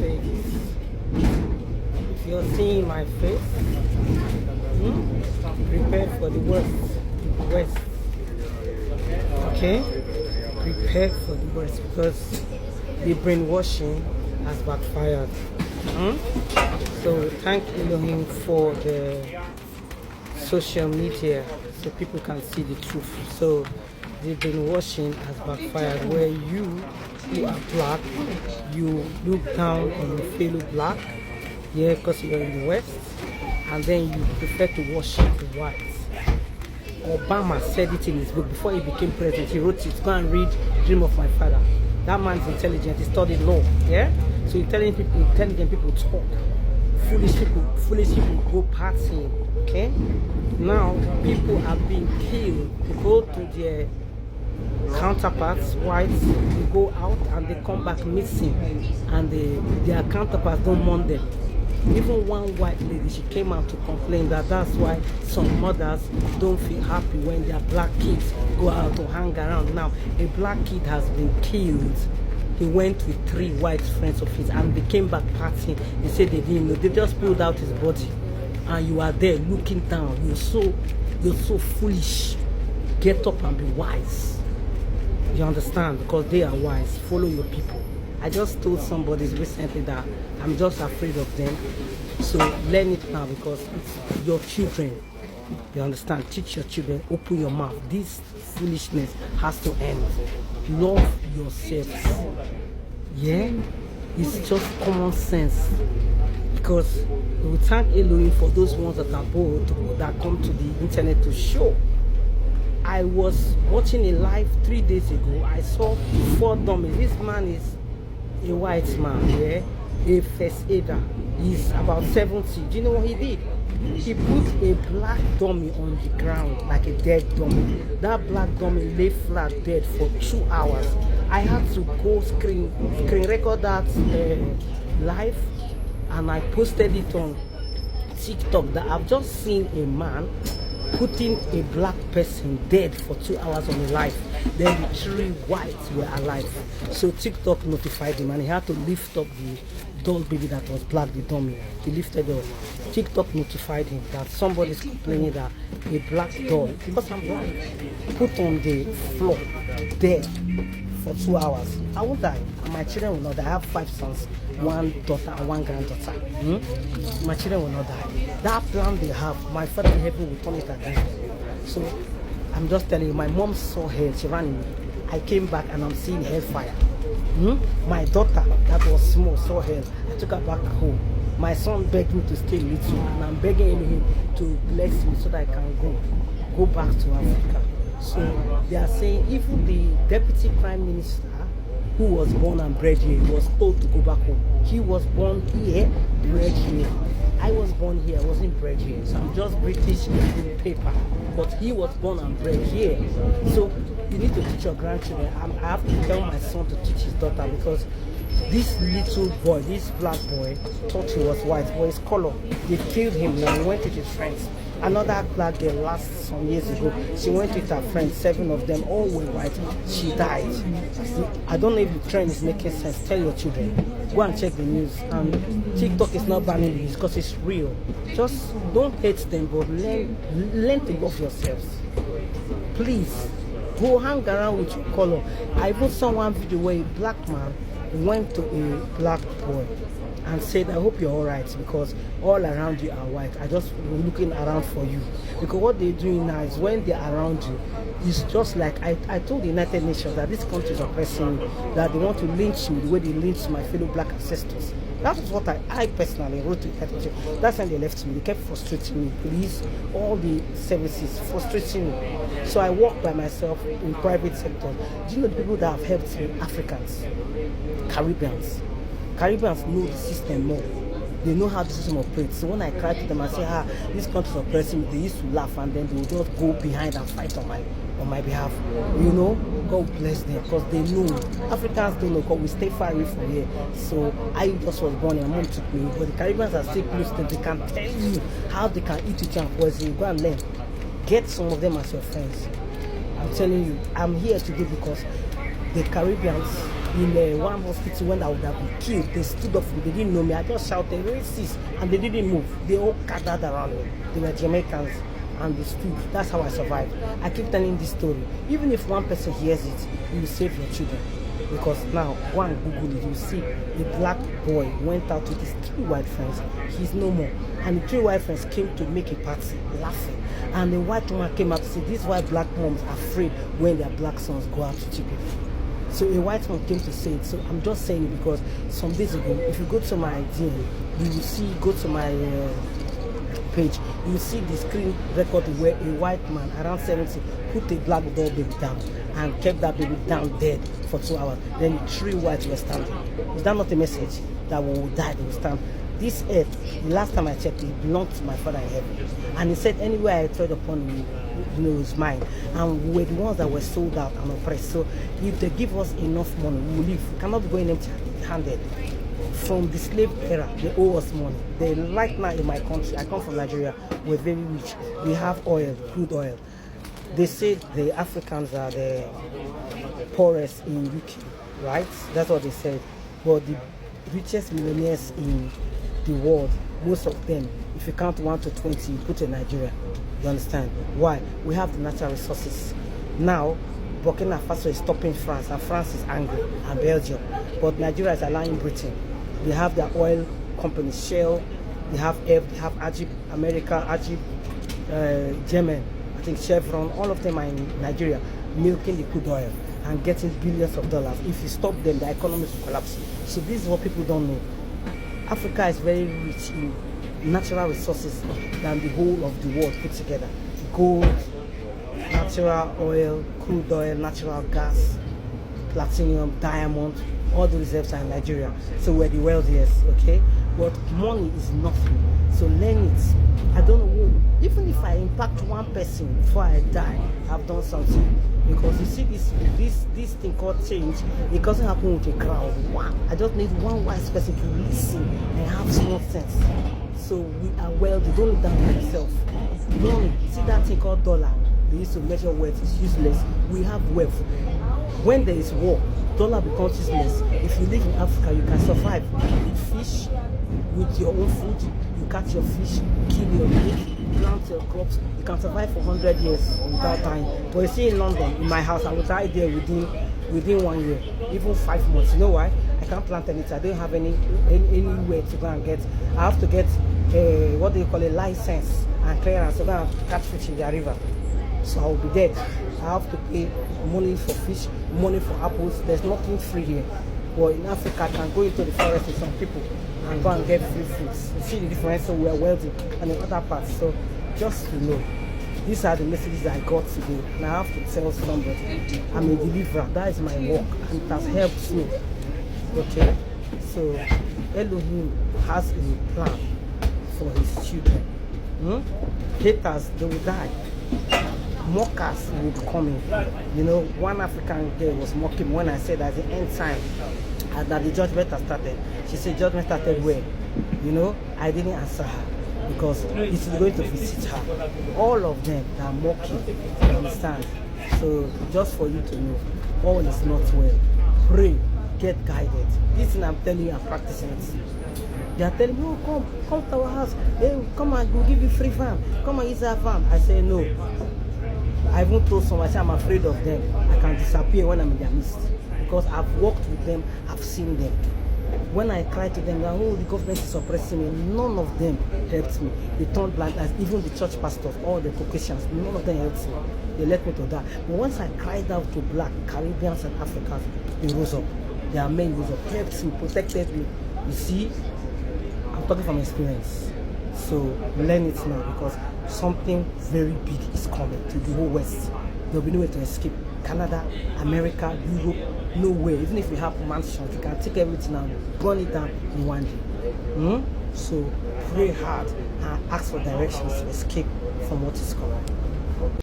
say this. If you're seeing my face, prepare for the worst. Okay? Prepare for the worst because the brainwashing has backfired. So thank Elohim for the social media so people can see the truth. So the brainwashing has backfired where you who are black, you look down on your fellow black, yeah, because you're in the West, and then you prefer to worship the whites. Obama said it in his book before he became president. He wrote it. Go and read Dream of My Father. That man's intelligent. He studied law. Yeah. So intelligent people talk. Foolish people go partying. Okay. Now people are being killed. They go to their counterparts, whites. They go out and they come back missing, and their counterparts don't mourn them. Even one white lady, she came out to complain that that's why some mothers don't feel happy when their black kids go out to hang around. Now, a black kid has been killed. He went with 3 white friends of his and they came back partying. They said they didn't know. They just pulled out his body. And you are there looking down. You're so foolish. Get up and be wise. You understand? Because they are wise. Follow your people. I just told somebody recently that I'm just afraid of them. So learn it now because it's your children. You understand? Teach your children. Open your mouth. This foolishness has to end. Love yourselves. Yeah? It's just common sense. Because we thank Elohim for those ones that are bold, that come to the internet to show. I was watching a live 3 days ago. I saw 4 dummies. This man is a white man, yeah, a first aider. He's about 70. Do you know what he did? He put a black dummy on the ground, like a dead dummy. That black dummy lay flat dead for 2 hours. I had to go screen record that live, and I posted it on TikTok that I've just seen a man putting a black person dead for 2 hours on a live. Then the 3 whites were alive. So TikTok notified him and he had to lift up the doll baby that was black, the dummy. He lifted up. TikTok notified him that somebody's complaining that a black doll, because I'm black, put on the floor dead for 2 hours. I won't die. My children will not die. I have 5 sons, 1 daughter and 1 granddaughter. My children will not die. That plan they have, my Father in heaven will turn it again. So I'm just telling you, my mom saw hell, she ran in. I came back and I'm seeing hellfire. My daughter that was small saw hell. I took her back home. My son begged me to stay little, and I'm begging him to bless me so that I can go back to Africa. So they are saying even the deputy prime minister who was born and bred here was told to go back home. He was born here, bred here. I was born here, I wasn't bred here. So I'm just British in paper. But he was born and bred here. So you need to teach your grandchildren. I have to tell my son to teach his daughter because this little boy, this black boy, thought he was white, but his color. They killed him now. He went with his friends. Another black girl last some years ago, she went with her friends, 7 of them, all were white. She died. I don't know if the trend is making sense. Tell your children. Go and check the news. And TikTok is not banning this because it's real. Just don't hate them, but learn to love yourselves. Please, go hang around with your color. I even saw one video where a black man went to a black boy and said, I hope you're alright because all around you are white. I just looking around for you. Because what they're doing now is when they're around you, it's just like I told the United Nations that this country is oppressing me, that they want to lynch me the way they lynched my fellow black ancestors. That was what I personally wrote to the United Nations. That's when they left me. They kept frustrating me. Police, all the services, frustrating me. So I work by myself in private sector. Do you know the people that have helped me? Africans, Caribbeans. Caribbeans know the system more. They know how the system operates. So when I cry to them and say, this country is oppressing me, they used to laugh and then they would just go behind and fight on my behalf. You know, God bless them because they know. Africans don't know because we stay far away from here. So I just was born and mom took me. But the Caribbeans are still close to them. They can tell you how they can eat with you and poison you. Go and learn. Get some of them as your friends. I'm telling you, I'm here today because the Caribbeans in one hospital when I would have been killed. They stood up for me. They didn't know me. I just shouted racist, and they didn't move. They all gathered around me. They were Jamaicans, and they stood. That's how I survived. I keep telling this story. Even if one person hears it, you will save your children. Because now, one Google it, you see a black boy went out with his 3 white friends. He's no more. And the 3 white friends came to make a party, laughing. And the white woman came out to say, these white black moms are afraid when their black sons go out to cheat people. So a white man came to say it. So I'm just saying it because some days ago, if you go to my DM, you will see, go to my page, you will see the screen record where a white man around 70 put a black doll baby down and kept that baby down dead for 2 hours. Then 3 whites were standing. Is that not a message that when we die, they will stand? This earth, the last time I checked, it belonged to my Father in heaven. And he said, anywhere I tread upon you, it's mine. And we're the ones that were sold out and oppressed. So if they give us enough money, we will live. We cannot be going empty-handed. From the slave era, they owe us money. They, right now in my country, I come from Nigeria, we're very rich. We have oil, crude oil. They say the Africans are the poorest in UK, right? That's what they said. But the richest millionaires in the world, most of them, if you count 1 to 20, you put in Nigeria. You understand? Why? We have the natural resources. Now, Burkina Faso is stopping France, and France is angry, and Belgium. But Nigeria is allowing Britain. They have their oil companies, Shell, they have Egypt, America, Egypt, Yemen, I think Chevron, all of them are in Nigeria, milking the crude oil and getting billions of dollars. If you stop them, the economy will collapse. So this is what people don't know. Africa is very rich in natural resources than the whole of the world put together. Gold, natural oil, crude oil, natural gas, platinum, diamond, all the reserves are in Nigeria. So we're the wealthiest, okay? But money is nothing. So learn it. I don't know, even if I impact one person before I die, I've done something. Because you see this thing called change, it doesn't happen with a crowd. I just need one wise person to listen and have small sense. So we are wealthy. Don't look down on yourself. Money, see that thing called dollar. They used to measure wealth. It's useless. We have wealth. When there is war, dollar becomes useless. If you live in Africa, you can survive with fish, with your own food. You catch your fish, kill your meat, plant your crops. You can survive for 100 years without dying. But you see in London, in my house, I will die there within 1 year, even 5 months. You know why? I can't plant anything. I don't have anywhere to go and get. I have to get what do you call a license and clearance to go and catch fish in the river. So I will be dead. I have to pay money for fish, money for apples. There's nothing free here. Well, in Africa, I can go into the forest with some people and go and get free fruits. You see the difference? So we are wealthy, and in other parts. So just to know, these are the messages I got today, and I have to tell somebody I'm a deliverer. That is my work, and it has helped me. Okay? So Elohim has a plan for his children. Haters, they will die. Mockers will be coming. You know, one African girl was mocking when I said at the end time that the judgment has started. She said, judgment started where? You know, I didn't answer her because it's going to visit her. All of them are mocking, you understand? So just for you to know, all is not well. Pray, get guided. This thing I'm telling you, I'm practicing it. They are telling me, oh, come to our house. Hey, come and we'll give you free farm. Come and use our farm. I say no. I even told someone, I say I'm afraid of them. I can disappear when I'm in their midst. Because I've worked with them, I've seen them. When I cried to them, oh, the government is suppressing me, none of them helped me. They turned blind eyes, even the church pastors, all the Caucasians, none of them helped me. They let me to die. But once I cried out to black, Caribbeans and Africans, they rose up. Their men rose up, helped me, protected me. You see, I'm talking from experience. So learn it now because something very big is coming to the whole West. There will be nowhere to escape. Canada, America, Europe, nowhere. Even if we have mansions, you can take everything and burn it down in one day. So pray hard and ask for directions to escape from what is coming.